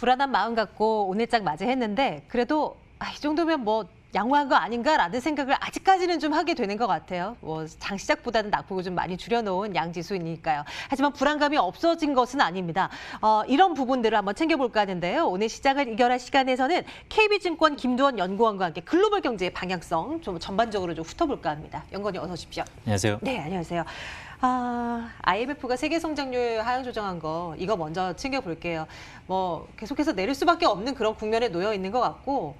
불안한 마음 갖고 오늘장 맞이했는데 그래도 이 정도면 뭐 양호한 거 아닌가라는 생각을 아직까지는 좀 하게 되는 것 같아요. 뭐 장 시작보다는 낙폭을 좀 많이 줄여놓은 양지수이니까요. 하지만 불안감이 없어진 것은 아닙니다. 이런 부분들을 한번 챙겨볼까 하는데요. 오늘 시장을 이겨라 시간에서는 KB증권 김두원 연구원과 함께 글로벌 경제의 방향성 좀 전반적으로 좀 훑어볼까 합니다. 연구원님 어서 오십시오. 안녕하세요. 네, 안녕하세요. IMF가 세계 성장률 하향 조정한 거 이거 먼저 챙겨볼게요. 뭐 계속해서 내릴 수밖에 없는 그런 국면에 놓여 있는 것 같고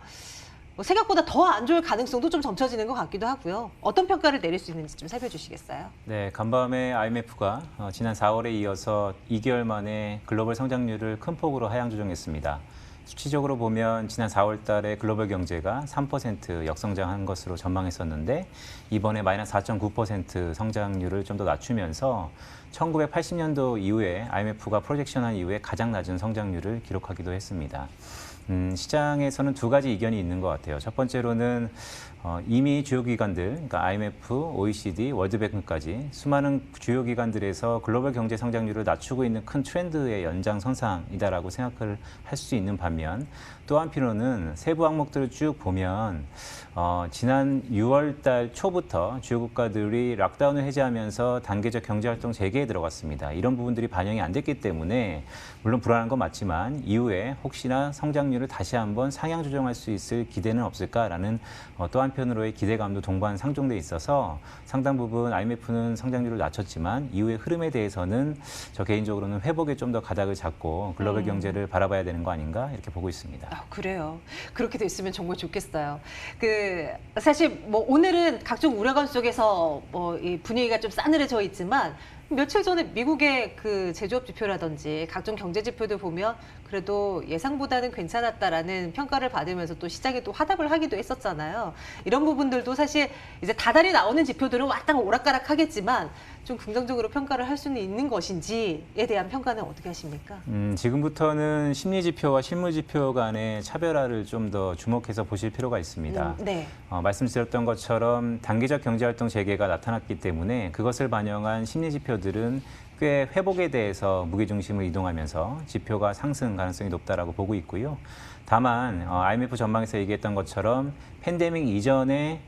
뭐 생각보다 더 안 좋을 가능성도 좀 점쳐지는 것 같기도 하고요. 어떤 평가를 내릴 수 있는지 좀 살펴주시겠어요? 네, 간밤에 IMF가 지난 4월에 이어서 2개월 만에 글로벌 성장률을 큰 폭으로 하향 조정했습니다. 수치적으로 보면 지난 4월 달에 글로벌 경제가 3% 역성장한 것으로 전망했었는데 이번에 마이너스 4.9% 성장률을 좀 더 낮추면서 1980년도 이후에 IMF가 프로젝션한 이후에 가장 낮은 성장률을 기록하기도 했습니다. 시장에서는 두 가지 의견이 있는 것 같아요. 첫 번째로는 이미 주요 기관들, 그러니까 IMF, OECD, 월드뱅크까지 수많은 주요 기관들에서 글로벌 경제 성장률을 낮추고 있는 큰 트렌드의 연장선상이다라고 생각을 할 수 있는 반면 또 한편으로는 세부 항목들을 쭉 보면 지난 6월 달 초부터 주요 국가들이 락다운을 해제하면서 단계적 경제활동 재개에 들어갔습니다. 이런 부분들이 반영이 안 됐기 때문에 물론 불안한 건 맞지만 이후에 혹시나 성장률을 다시 한번 상향 조정할 수 있을 기대는 없을까라는 또 한편으로의 기대감도 동반 상종돼 있어서 상당 부분 IMF는 성장률을 낮췄지만 이후의 흐름에 대해서는 저 개인적으로는 회복에 좀 더 가닥을 잡고 글로벌 경제를 바라봐야 되는 거 아닌가 이렇게 보고 있습니다. 그래요. 그렇게 됐으면 정말 좋겠어요. 사실 뭐 오늘은 각종 우려감 속에서 뭐 이 분위기가 좀 싸늘해져 있지만 며칠 전에 미국의 그 제조업 지표라든지 각종 경제 지표들 보면 그래도 예상보다는 괜찮았다라는 평가를 받으면서 또 시장에 또 화답을 하기도 했었잖아요. 이런 부분들도 사실 이제 다달이 나오는 지표들은 왔다 오락가락 하겠지만 좀 긍정적으로 평가를 할 수는 있는 것인지에 대한 평가는 어떻게 하십니까? 지금부터는 심리 지표와 실물 지표 간의 차별화를 좀 더 주목해서 보실 필요가 있습니다. 네. 말씀드렸던 것처럼 단기적 경제활동 재개가 나타났기 때문에 그것을 반영한 심리 지표들은 꽤 회복에 대해서 무게중심을 이동하면서 지표가 상승 가능성이 높다라고 보고 있고요. 다만 IMF 전망에서 얘기했던 것처럼 팬데믹 이전의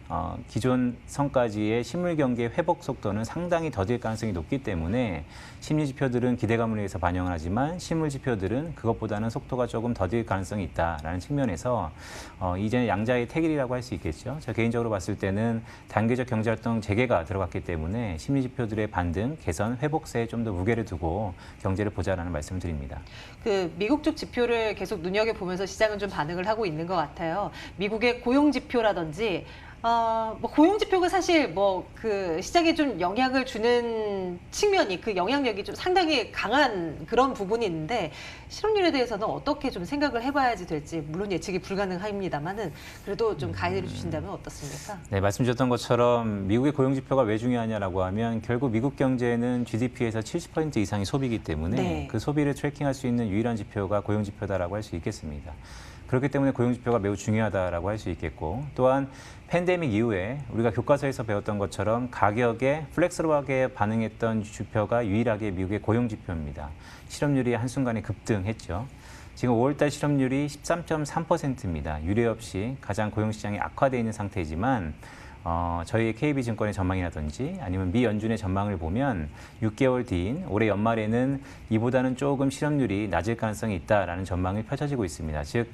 기존 성까지의 실물 경기의 회복 속도는 상당히 더딜 가능성이 높기 때문에 심리 지표들은 기대감을 위해서 반영을 하지만 실물 지표들은 그것보다는 속도가 조금 더딜 가능성이 있다라는 측면에서 이제는 양자의 태길이라고 할 수 있겠죠. 저 개인적으로 봤을 때는 단계적 경제활동 재개가 들어갔기 때문에 심리 지표들의 반등, 개선, 회복세에 좀 더 무게를 두고 경제를 보자라는 말씀을 드립니다. 미국 쪽 지표를 계속 눈여겨보면서 시장은 좀 반응을 하고 있는 것 같아요. 미국의 고용 지표라든지 뭐 고용 지표가 사실 뭐 그 시장에 좀 영향을 주는 측면이 그 영향력이 좀 상당히 강한 그런 부분이 있는데 실업률에 대해서는 어떻게 좀 생각을 해봐야지 될지 물론 예측이 불가능합니다만은 그래도 좀 가이드를 주신다면 어떻습니까? 네, 말씀 주셨던 것처럼 미국의 고용 지표가 왜 중요하냐라고 하면 결국 미국 경제는 GDP에서 70% 이상이 소비이기 때문에 네. 그 소비를 트래킹할 수 있는 유일한 지표가 고용 지표다라고 할 수 있겠습니다. 그렇기 때문에 고용 지표가 매우 중요하다라고 할 수 있겠고 또한 팬데믹 이후에 우리가 교과서에서 배웠던 것처럼 가격에 플렉스러하게 반응했던 지표가 유일하게 미국의 고용 지표입니다. 실업률이 한순간에 급등했죠. 지금 5월달 실업률이 13.3%입니다. 유례 없이 가장 고용시장이 악화되어 있는 상태이지만 저희 KB증권의 전망이라든지 아니면 미 연준의 전망을 보면 6개월 뒤인 올해 연말에는 이보다는 조금 실업률이 낮을 가능성이 있다라는 전망이 펼쳐지고 있습니다. 즉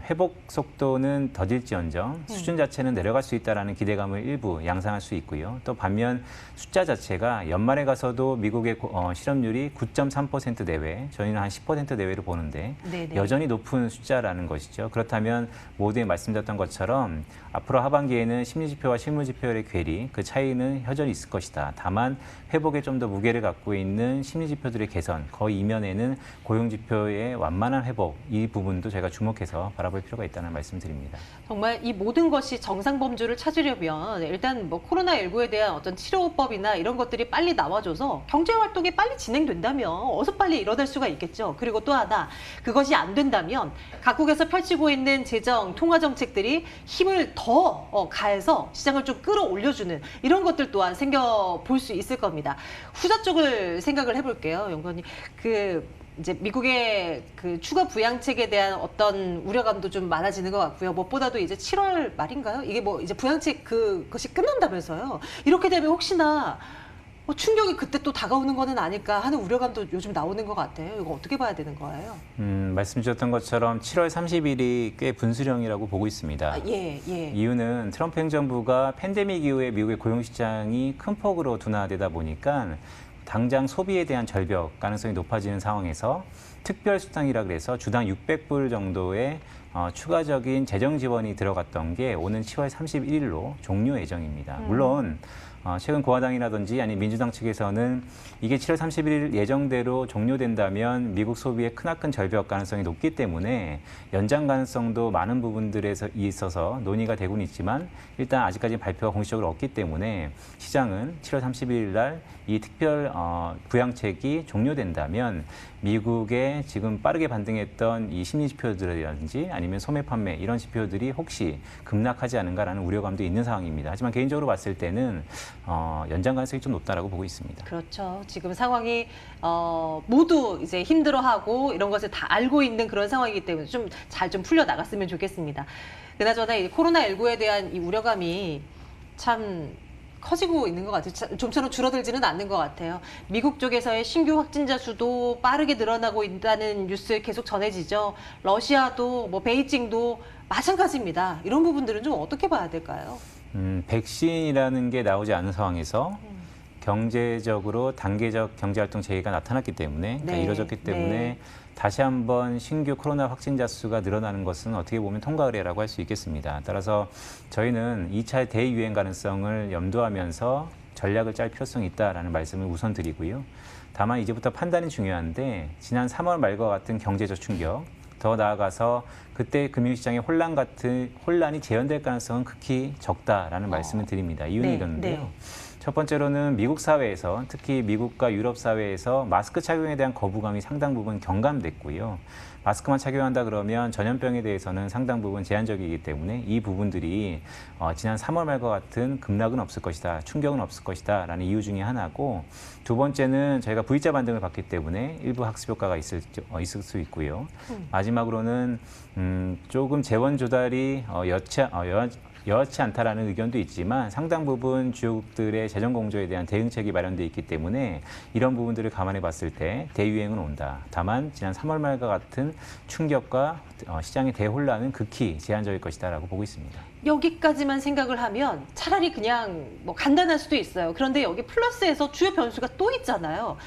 회복 속도는 더딜지언정 수준 자체는 내려갈 수 있다라는 기대감을 일부 양상할 수 있고요. 또 반면 숫자 자체가 연말에 가서도 미국의 실업률이 9.3% 내외, 저희는 한 10% 내외로 보는데 네네. 여전히 높은 숫자라는 것이죠. 그렇다면 모두에 말씀드렸던 것처럼 앞으로 하반기에는 심리지표와 실물지표의 괴리, 그 차이는 여전히 있을 것이다. 다만 회복에 좀 더 무게를 갖고 있는 심리지표들의 개선, 거의 이면에는 고용지표의 완만한 회복, 이 부분도 제가 주목해서 바라볼 필요가 있다는 말씀드립니다. 정말 이 모든 것이 정상 범주를 찾으려면 일단 뭐 코로나19에 대한 어떤 치료법이나 이런 것들이 빨리 나와줘서 경제 활동이 빨리 진행된다면 어서 빨리 이뤄낼 수가 있겠죠. 그리고 또 하나 그것이 안 된다면 각국에서 펼치고 있는 재정, 통화 정책들이 힘을 더 가해서 시장을 좀 끌어올려주는 이런 것들 또한 생겨볼 수 있을 겁니다. 후자 쪽을 생각을 해볼게요, 연구원님. 이제 미국의 그 추가 부양책에 대한 어떤 우려감도 좀 많아지는 것 같고요. 무엇보다도 이제 7월 말인가요? 이게 뭐 이제 부양책 그것이 끝난다면서요. 이렇게 되면 혹시나 충격이 그때 또 다가오는 거는 아닐까 하는 우려감도 요즘 나오는 것 같아요. 이거 어떻게 봐야 되는 거예요? 말씀 주셨던 것처럼 7월 30일이 꽤 분수령이라고 보고 있습니다. 예. 이유는 트럼프 행정부가 팬데믹 이후에 미국의 고용시장이 큰 폭으로 둔화되다 보니까 당장 소비에 대한 절벽 가능성이 높아지는 상황에서 특별수당이라 그래서 주당 600불 정도의 추가적인 재정 지원이 들어갔던 게 오는 10월 31일로 종료 예정입니다. 물론 최근 공화당이라든지 아니 민주당 측에서는 이게 7월 31일 예정대로 종료된다면 미국 소비의 크나큰 절벽 가능성이 높기 때문에 연장 가능성도 많은 부분들에서 있어서 논의가 되고는 있지만 일단 아직까지 발표가 공식적으로 없기 때문에 시장은 7월 31일 날 이 특별 부양책이 종료된다면 미국의 지금 빠르게 반등했던 이 심리 지표들이라든지 아니면 소매 판매 이런 지표들이 혹시 급락하지 않은가라는 우려감도 있는 상황입니다. 하지만 개인적으로 봤을 때는 연장 가능성이 좀 높다라고 보고 있습니다. 그렇죠. 지금 상황이 모두 이제 힘들어하고 이런 것을 다 알고 있는 그런 상황이기 때문에 좀 잘 좀 풀려 나갔으면 좋겠습니다. 그나저나 이 코로나19에 대한 이 우려감이 참 커지고 있는 것 같아요. 좀처럼 줄어들지는 않는 것 같아요. 미국 쪽에서의 신규 확진자 수도 빠르게 늘어나고 있다는 뉴스 계속 전해지죠. 러시아도 뭐 베이징도 마찬가지입니다. 이런 부분들은 좀 어떻게 봐야 될까요? 백신이라는 게 나오지 않은 상황에서 경제적으로 단계적 경제활동 재개가 나타났기 때문에 그러니까 이뤄졌기 때문에 다시 한번 신규 코로나 확진자 수가 늘어나는 것은 어떻게 보면 통과의례라고 할 수 있겠습니다. 따라서 저희는 2차 대유행 가능성을 염두하면서 전략을 짤 필요성이 있다라는 말씀을 우선 드리고요. 다만 이제부터 판단이 중요한데 지난 3월 말과 같은 경제적 충격, 더 나아가서 그때 금융시장의 혼란이 재현될 가능성은 극히 적다라는 말씀을 드립니다. 이유는 이런데요. 첫 번째로는 미국 사회에서 특히 미국과 유럽 사회에서 마스크 착용에 대한 거부감이 상당 부분 경감됐고요. 마스크만 착용한다 그러면 전염병에 대해서는 상당 부분 제한적이기 때문에 이 부분들이 지난 3월 말과 같은 급락은 없을 것이다, 충격은 없을 것이다 라는 이유 중에 하나고 두 번째는 저희가 V자 반등을 봤기 때문에 일부 학습 효과가 있을 수 있고요. 마지막으로는 조금 재원 조달이 여하치 않다라는 의견도 있지만 상당 부분 주요국들의 재정 공조에 대한 대응책이 마련돼 있기 때문에 이런 부분들을 감안해 봤을 때 대유행은 온다. 다만 지난 3월 말과 같은 충격과 시장의 대혼란은 극히 제한적일 것이다라고 보고 있습니다. 여기까지만 생각을 하면 차라리 그냥 뭐 간단할 수도 있어요. 그런데 여기 플러스에서 주요 변수가 또 있잖아요.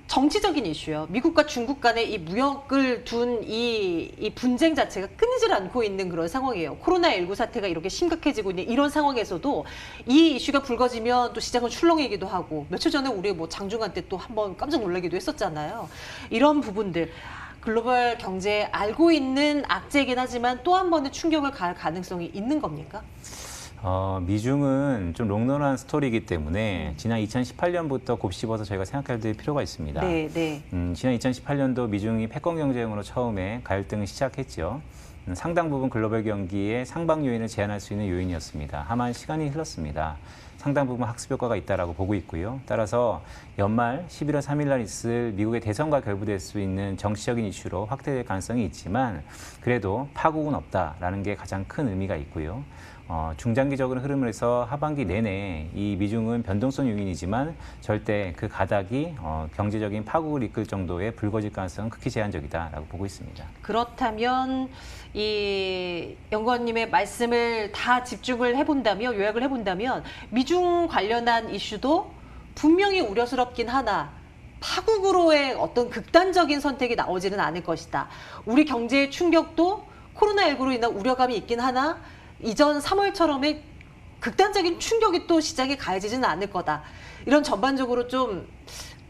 정치적인 이슈요. 미국과 중국 간의 이 무역을 둔 이 분쟁 자체가 끊이질 않고 있는 그런 상황이에요. 코로나19 사태가 이렇게 심각해지고 있는 이런 상황에서도 이 이슈가 불거지면 또 시장은 출렁이기도 하고 며칠 전에 우리 뭐 장중한 때 또 한번 깜짝 놀라기도 했었잖아요. 이런 부분들. 글로벌 경제에 알고 있는 악재이긴 하지만 또 한 번의 충격을 가할 가능성이 있는 겁니까? 미중은 좀 롱런한 스토리이기 때문에 지난 2018년부터 곱씹어서 저희가 생각할 필요가 있습니다. 지난 2018년도 미중이 패권 경쟁으로 처음에 갈등을 시작했죠. 상당 부분 글로벌 경기의 상방 요인을 제한할 수 있는 요인이었습니다. 다만 시간이 흘렀습니다. 상당 부분 학습 효과가 있다라고 보고 있고요. 따라서 연말 11월 3일 날 있을 미국의 대선과 결부될 수 있는 정치적인 이슈로 확대될 가능성이 있지만 그래도 파국은 없다라는 게 가장 큰 의미가 있고요. 중장기적인 흐름을 해서 하반기 내내 이 미중은 변동성 요인이지만 절대 그 가닥이 경제적인 파국을 이끌 정도의 불거질 가능성은 극히 제한적이다라고 보고 있습니다. 그렇다면 이 연구원님의 말씀을 다 집중을 해본다면 요약을 해본다면 미중 관련한 이슈도 분명히 우려스럽긴 하나 파국으로의 어떤 극단적인 선택이 나오지는 않을 것이다. 우리 경제의 충격도 코로나19로 인한 우려감이 있긴 하나 이전 3월처럼의 극단적인 충격이 또 시장에 가해지지는 않을 거다. 이런 전반적으로 좀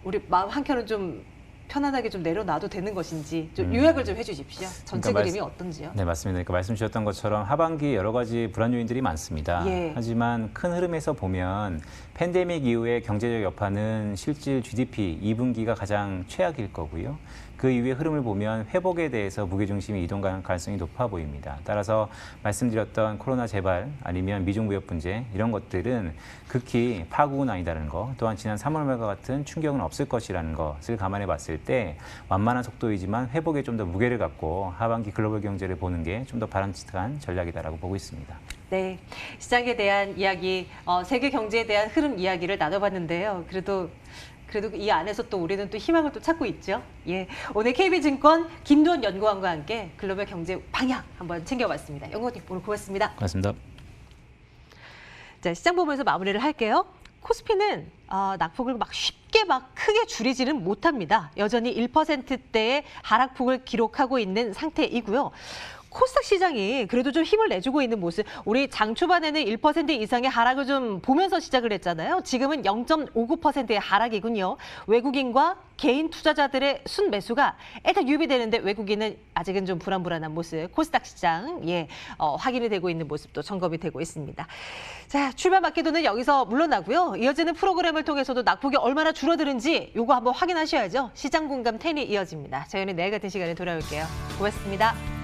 우리 마음 한켠은 좀 편안하게 좀 내려놔도 되는 것인지 좀 요약을 좀 해주십시오. 전체 그러니까 그림이 어떤지요? 네, 맞습니다. 그러니까 말씀 주셨던 것처럼 하반기 여러 가지 불안 요인들이 많습니다. 하지만 큰 흐름에서 보면 팬데믹 이후의 경제적 여파는 실질 GDP 2분기가 가장 최악일 거고요. 그 이후의 흐름을 보면 회복에 대해서 무게중심이 이동할 가능성이 높아 보입니다. 따라서 말씀드렸던 코로나 재발 아니면 미중무역 분쟁 이런 것들은 극히 파국은 아니다라는 거, 또한 지난 3월 말과 같은 충격은 없을 것이라는 것을 감안해 봤을 때 완만한 속도이지만 회복에 좀 더 무게를 갖고 하반기 글로벌 경제를 보는 게 좀 더 바람직한 전략이다라고 보고 있습니다. 네, 시장에 대한 이야기, 세계 경제에 대한 흐름 이야기를 나눠봤는데요. 그래도 이 안에서 또 우리는 또 희망을 또 찾고 있죠. 예, 오늘 KB증권 김도원 연구원과 함께 글로벌 경제 방향 한번 챙겨봤습니다. 연구원님 오늘 고맙습니다. 고맙습니다. 자, 시장 보면서 마무리를 할게요. 코스피는 낙폭을 막 쉽게 막 크게 줄이지는 못합니다. 여전히 1%대의 하락폭을 기록하고 있는 상태이고요. 코스닥 시장이 그래도 좀 힘을 내주고 있는 모습. 우리 장 초반에는 1% 이상의 하락을 좀 보면서 시작을 했잖아요. 지금은 0.59%의 하락이군요. 외국인과 개인 투자자들의 순매수가 일단 유입되는데 외국인은 아직은 좀 불안한 모습. 코스닥 시장 확인이 되고 있는 모습도 점검이 되고 있습니다. 자, 출발 마케도는 여기서 물러나고요. 이어지는 프로그램을 통해서도 낙폭이 얼마나 줄어드는지 요거 한번 확인하셔야죠. 시장 공감 10이 이어집니다. 저희는 내일 같은 시간에 돌아올게요. 고맙습니다.